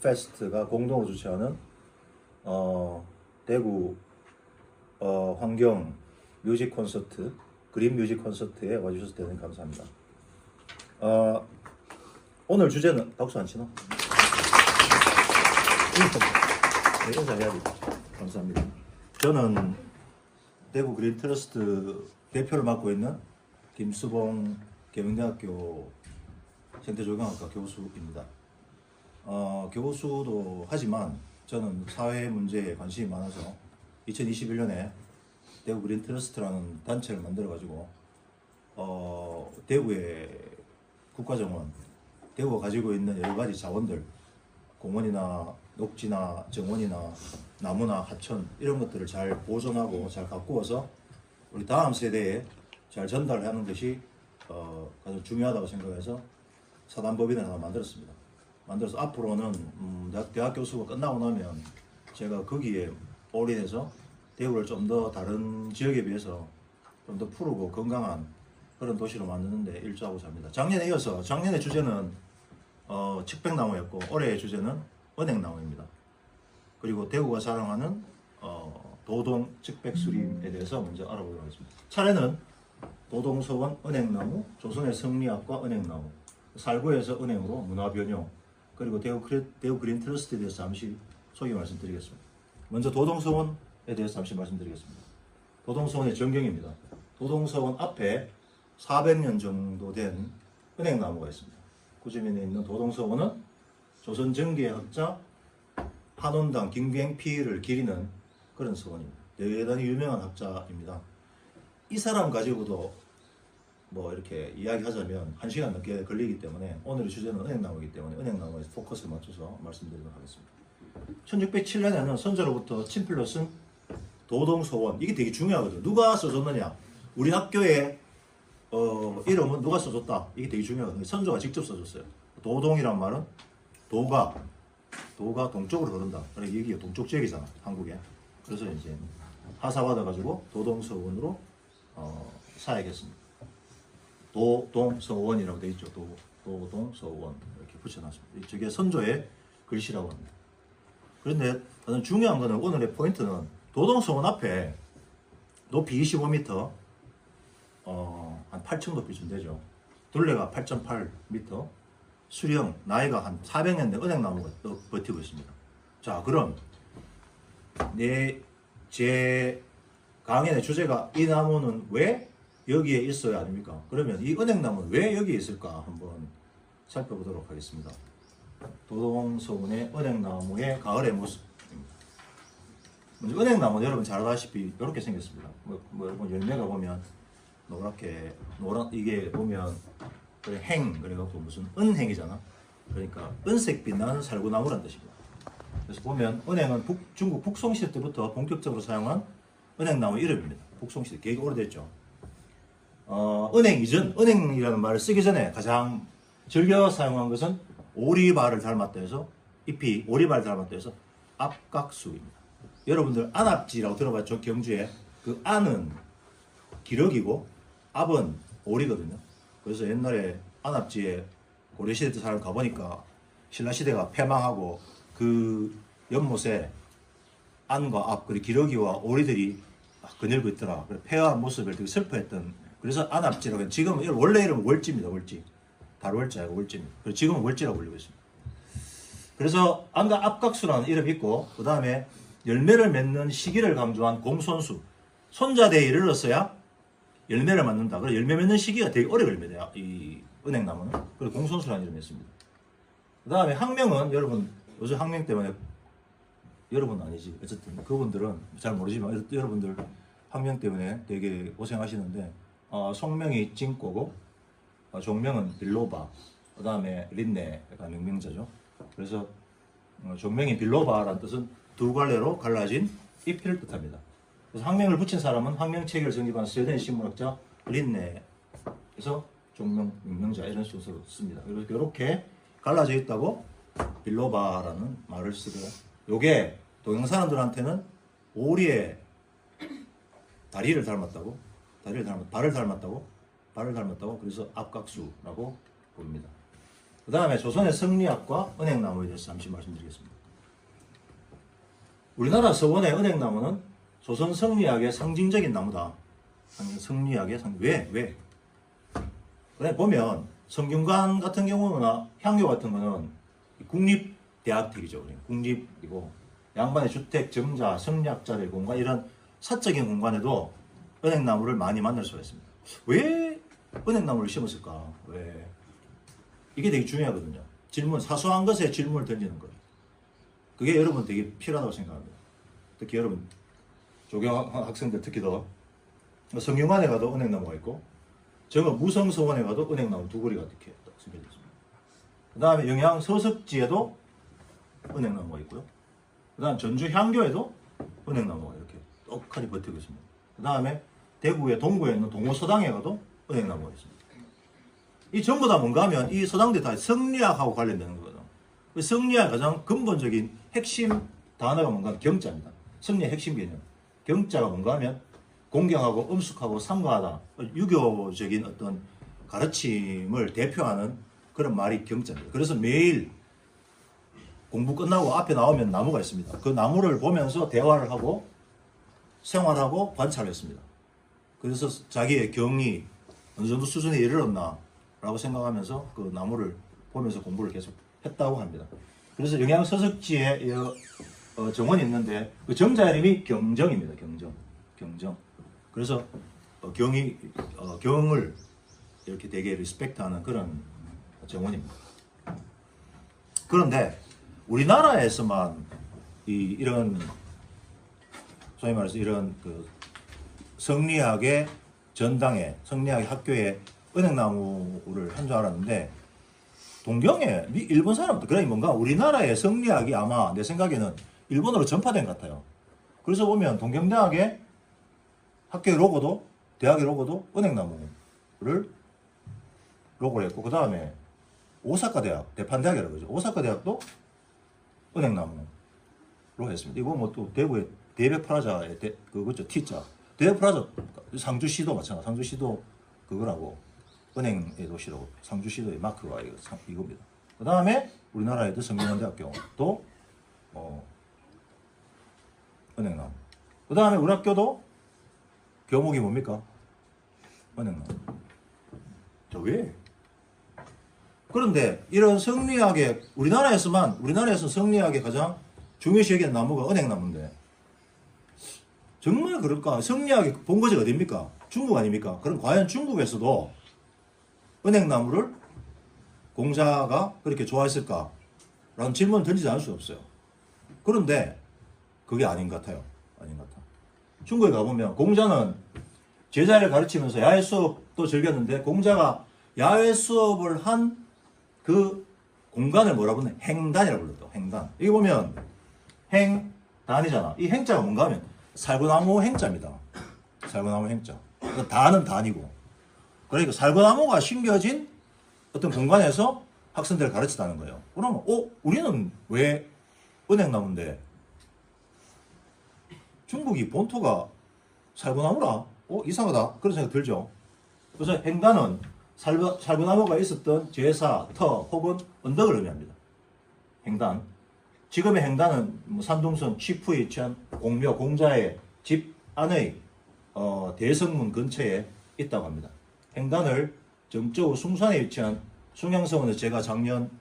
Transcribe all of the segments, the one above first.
페스트가 공동으로 주최하는 대구 환경 뮤직 콘서트, 그린 뮤직 콘서트에 와주셔서 대단히 감사합니다. 오늘 주제는 박수 안 치나? 네, 인사해야지. 감사합니다. 저는 대구 그린 트러스트 대표를 맡고 있는 김수봉 계명대학교 생태조경학과 교수입니다. 교수도 하지만 저는 사회 문제에 관심이 많아서 2021년에 대구 그린 트러스트라는 단체를 만들어가지고 대구의 국가정원, 대구가 가지고 있는 여러 가지 자원들, 공원이나 녹지나 정원이나 나무나 하천 이런 것들을 잘 보존하고 잘 가꾸어서 우리 다음 세대에 잘 전달하는 것이 가장 중요하다고 생각해서 사단법인을 하나 만들었습니다. 만들어서 앞으로는 대학 교수가 끝나고 나면 제가 거기에 올인해서 대구를 좀 더 다른 지역에 비해서 좀 더 푸르고 건강한 그런 도시로 만드는데 일조하고자 합니다. 작년에 이어서 작년의 주제는 측백나무였고 올해의 주제는 은행나무입니다. 그리고 대구가 자랑하는 도동 측백수림에 대해서 먼저 알아보도록 하겠습니다. 차례는 도동서원 은행나무, 조선의 성리학과 은행나무, 살구에서 은행으로 문화변형, 그리고 대구 그린 트러스트에 대해서 잠시 소개 말씀드리겠습니다. 먼저 도동서원에 대해서 잠시 말씀드리겠습니다. 도동서원의 전경입니다. 도동서원 앞에 400년 정도 된 은행나무가 있습니다. 구지면에 있는 도동서원은 조선 정계학자 한원당 김갱필을 기리는 그런 서원입니다. 대단히 유명한 학자입니다. 이 사람 가지고도 뭐 이렇게 이야기하자면 1시간 넘게 걸리기 때문에 오늘의 주제는 은행나무이기 때문에 은행나무에 포커스를 맞춰서 말씀드리도록 하겠습니다. 1607년에는 선조로부터 친필로 쓴 도동서원, 이게 되게 중요하거든요. 누가 써줬느냐, 우리 학교의 이름은 누가 써줬다, 이게 되게 중요하거든요. 선조가 직접 써줬어요. 도동이란 말은 도가 동쪽으로 흐른다. 그러니까 여기가 동쪽 지역이잖아, 한국에. 그래서 이제 하사받아가지고 도동서원으로 사야겠습니다. 도동서원이라고 되어 있죠. 도동서원 이렇게 붙여놨습니다. 저게 선조의 글씨라고 합니다. 그런데 가장 중요한 거는 오늘의 포인트는 도동서원 앞에 높이 25m, 한 8층 높이쯤 되죠. 둘레가 8.8m, 수령 나이가 한 400년 된 은행나무가 버티고 있습니다. 자, 그럼 제 강연의 주제가 이 나무는 왜 여기에 있어야 아닙니까? 그러면 이 은행나무는 왜 여기에 있을까 한번 살펴보도록 하겠습니다. 도동서원의 은행나무의 가을의 모습입니다. 먼저 은행나무는 여러분 잘 아다시피 이렇게 생겼습니다. 여러분 열매가 보면 노랗게 이게 보면 그래 그래갖고 무슨 은행이잖아. 그러니까 은색빛 나는 살구나무란 뜻입니다. 그래서 보면 은행은 중국 북송시대 때부터 본격적으로 사용한 은행나무 이름입니다. 북송시대 되게 오래됐죠. 은행 이전, 은행이라는 말을 쓰기 전에 가장 즐겨 사용한 것은 오리발을 닮았다 해서, 잎이 오리발을 닮았다 해서 앞각수입니다. 여러분들 안압지라고 들어봤죠? 경주에. 그 안은 기러기고 앞은 오리거든요. 그래서 옛날에 안압지에 고려시대 때 사람 가보니까 신라시대가 패망하고 그 연못에 안과 앞, 그리고 기러기와 오리들이 그늘고 있더라. 폐허한 모습을 되게 슬퍼했던, 그래서 안압지라고, 지금은 원래 이름은 월지입니다. 월지. 달월지 아니고 월지입니다. 그리고 지금은 월지라고 불리고 있습니다. 그래서 안과 앞각수라는 이름이 있고, 그 다음에 열매를 맺는 시기를 강조한 공손수. 손자대에 이르렀어야 열매를 맺는다. 그래서 열매 맺는 시기가 되게 오래 걸립니다. 이 은행나무는. 그래서 공손수라는 이름이 있습니다. 그 다음에 학명은 여러분, 요즘 학명 때문에, 여러분 아니지. 어쨌든 그분들은 잘 모르지만 여러분들 학명 때문에 되게 고생하시는데, 속명이 찡꼬고, 종명은 빌로바, 그 다음에 린네가 명명자죠. 그래서 종명이 빌로바라는 뜻은 두 갈래로 갈라진 잎을 뜻합니다. 그래서 학명을 붙인 사람은 학명체계를 정립한 스웨덴 신문학자 린네에서 종명, 명명자 이런 순서로 씁니다. 그래서 이렇게 갈라져 있다고 빌로바라는 말을 쓰고, 요게 동양 사람들한테는 오리의 다리를 닮았다고, 발을 닮았다고, 그래서 앞각수라고 부릅니다. 그 다음에 조선의 성리학과 은행나무에 대해서 잠시 말씀드리겠습니다. 우리나라 서원의 은행나무는 조선 성리학의 상징적인 나무다. 성리학의 왜? 그래 보면 성균관 같은 경우나 향교 같은 거는 국립대학택이죠. 국립이고 양반의 주택, 정자, 성리학자의 공간 이런 사적인 공간에도 은행나무를 많이 만날 수가 있습니다. 왜 은행나무를 심었을까? 왜? 이게 되게 중요하거든요. 질문, 사소한 것에 질문을 던지는 거예요. 그게 여러분 되게 필요하다고 생각합니다. 특히 여러분 조경 학생들 특히 더 성균관에 가도 은행나무가 있고 저거 무성서원에 가도 은행나무 두 그리가 이렇게 딱 숨겨져 있습니다. 그 다음에 영양 서석지에도 은행나무가 있고요. 그 다음 전주 향교에도 은행나무가 이렇게 떡하니 버티고 있습니다. 그 다음에 대구의 동구에 있는 동호서당에 가도 은행나무가 있습니다. 이 전부 다 뭔가 하면 이 서당들 다 성리학하고 관련되는 거거든요. 성리학 가장 근본적인 핵심 단어가 뭔가 경자입니다. 성리의 핵심 개념. 경자가 뭔가 하면 공경하고 엄숙하고 상가하다. 유교적인 어떤 가르침을 대표하는 그런 말이 경자입니다. 그래서 매일 공부 끝나고 앞에 나오면 나무가 있습니다. 그 나무를 보면서 대화를 하고 생활하고 관찰을 했습니다. 그래서 자기의 경이 어느 정도 수준에 이르렀나 라고 생각하면서 그 나무를 보면서 공부를 계속 했다고 합니다. 그래서 영양서석지에 정원이 있는데 그 정자 이름이 경정입니다. 경정. 그래서 경을 이렇게 되게 리스펙트하는 그런 정원입니다. 그런데 우리나라에서만 이런 소위 말해서 이런 그 성리학의 전당에 성리학의 학교에 은행나무를 한 줄 알았는데 동경에 일본 사람들 그러니 뭔가 우리나라의 성리학이 아마 내 생각에는 일본으로 전파된 것 같아요. 그래서 보면 동경대학의 학교의 로고도 대학의 로고도 은행나무를 로고를 했고 그 다음에 오사카 대학 대판대학이라고 그러죠. 오사카 대학도 은행나무로 했습니다. 이거 뭐 또 대구의 대백프라자의 그거죠 T자 대백프라자 상주시도 마찬가지 상주시도 그거라고 은행의 도시라고 상주시도의 마크가 이겁니다. 그 다음에 우리나라에도 성균관대학교도 은행나무. 그 다음에 우리 학교도 교목이 뭡니까? 은행나무. 저 왜? 그런데 이런 성리학의 우리나라에서 성리학의 가장 중요시 여기는 나무가 은행나무인데 정말 그럴까? 성리학의 본거지가 어디입니까? 중국 아닙니까? 그럼 과연 중국에서도 은행나무를 공자가 그렇게 좋아했을까? 라는 질문을 던지지 않을 수 없어요. 그런데 그게 아닌 것 같아요. 아닌 것 같아. 중국에 가보면 공자는 제자를 가르치면서 야외 수업도 즐겼는데 공자가 야외 수업을 한 그 공간을 뭐라 부르냐? 행단이라고 불렀다. 행단. 여기 보면 행단이잖아. 이 행자가 뭔가 하면 살구나무 행자입니다. 살구나무 행자. 그러니까 단은 단이고. 그러니까 살구나무가 심겨진 어떤 공간에서 학생들을 가르치다는 거예요. 그러면 우리는 왜 은행나무인데 중국이 본토가 살구나무라? 이상하다. 그런 생각 들죠. 그래서 행단은 살구나무가 있었던 제사, 터 혹은 언덕을 의미합니다. 행단. 지금의 행단은 산둥선 취푸에 위치한 공묘 공자의 집 안의 대성문 근처에 있다고 합니다. 행단을 정저우 숭산에 위치한 숭양서원에서 제가 작년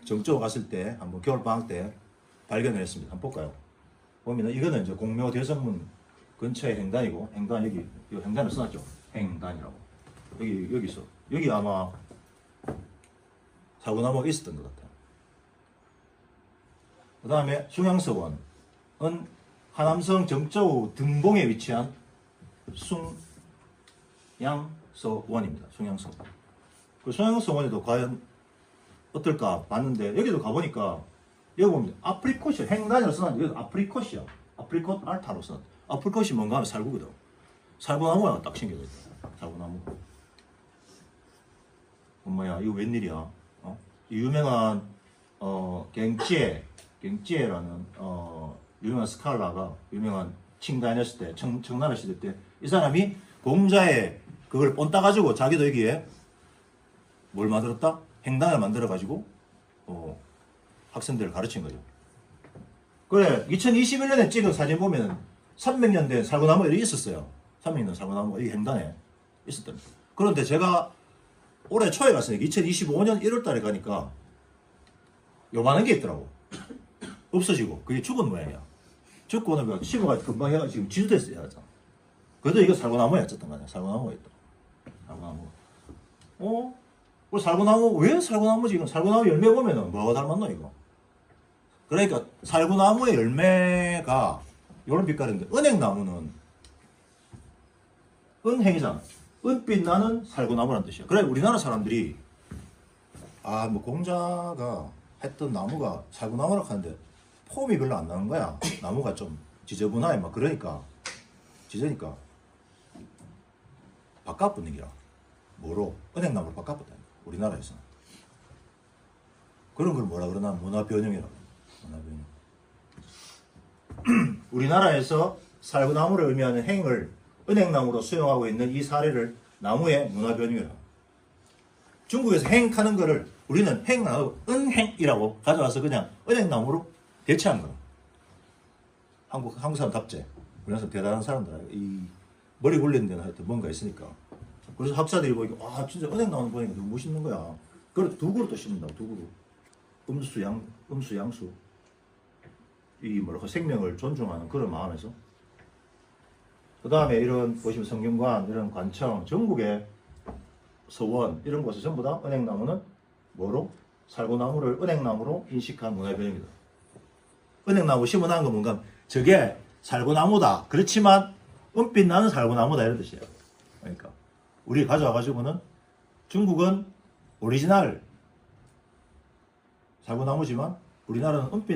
정저우 갔을 때 한번 겨울방학 때 발견을 했습니다. 한번 볼까요? 보면 이거는 이제 공묘 대성문 근처의 행단이고 행단 여기 이 행단을 써놨죠. 행단이라고. 여기 있어. 여기 아마 사구나무가 있었던 것 같아요. 그 다음에 숭양서원은 하남성 정저우 등봉에 위치한 숭양서원입니다. 숭양서원. 그 숭양서원에도 과연 어떨까 봤는데 여기도 가보니까 여기 보면 아프리콧이야. 행단이라고 써놨는데 여기 아프리콧이야. 아프리콧 알타로 써놨. 아프리콧이 뭔가 하면 살구거든. 살구나무가 딱 생겨져 있다. 살구나무. 엄마야 이거 웬일이야? 이 유명한 갱찌에라는 유명한 스칼라가 유명한 칭 다녔을 때 청나라 시대 때 이 사람이 공자의 그걸 뽐따 가지고 자기도 여기에 뭘 만들었다? 행당을 만들어가지고 학생들을 가르친 거죠. 그래 2021년에 찍은 사진 보면 300년 된 살구나무 이렇게 있었어요. 300년 살구나무가 이 행단에 있었답니다. 그런데 제가 올해 초에 갔으니까 2025년 1월 달에 가니까 요만한 게 있더라고. 없어지고 그게 죽은 모양이야. 죽고 오는 심어가지고 금방 해가 지금 지주됐어야 하잖아. 그래도 이거 살구나무야 어쨌든 간에 살구나무가 있다. 살구나무. 살구나무 왜 살구나무지? 이건 살구나무 열매 보면은 뭐가 닮았노 이거? 그러니까 살구나무의 열매가 요런 빛깔인데 은행나무는 은행이잖아. 은빛 나는 살구나무란 뜻이야. 그래 우리나라 사람들이 뭐 공자가 했던 나무가 살구나무라고 하는데 폼이 별로 안 나는 거야. 나무가 좀 지저분하게 막 그러니까 지저니까 바꿔붙는 기라. 뭐로? 은행나무로 바꿔붙다. 우리나라에서는. 그런 걸 뭐라 그러나 문화변형이라고. 문화변형. 우리나라에서 살구나무를 의미하는 행을 은행나무로 수용하고 있는 이 사례를 나무의 문화변형이라고. 중국에서 행하는 거를 우리는 행하고 은행이라고 가져와서 그냥 은행나무로 대체한 거야. 한국 사람답지. 우리나라 사람 대단한 사람들. 이 머리 굴리는 데는 하여튼 뭔가 있으니까. 그래서 학사들이 보니까 진짜 은행나무 보니까 너무 멋있는 거야. 그래서 두 그릇도 심는다고 두 그릇. 음수 양수. 이 뭐랄까 생명을 존중하는 그런 마음에서. 그 다음에 이런 보시면 성균관 이런 관청 전국의 서원 이런 곳에 전부 다 은행나무는 뭐로? 살구나무를 은행나무로 인식한 문화변형이다. 은행나무 심어놓은 건 뭔가 저게 살구나무다. 그렇지만 은빛 나는 살구나무다 이런 뜻이에요. 그러니까 우리 가져와가지고는 중국은 오리지널 살구나무지만 우리나라는 은빛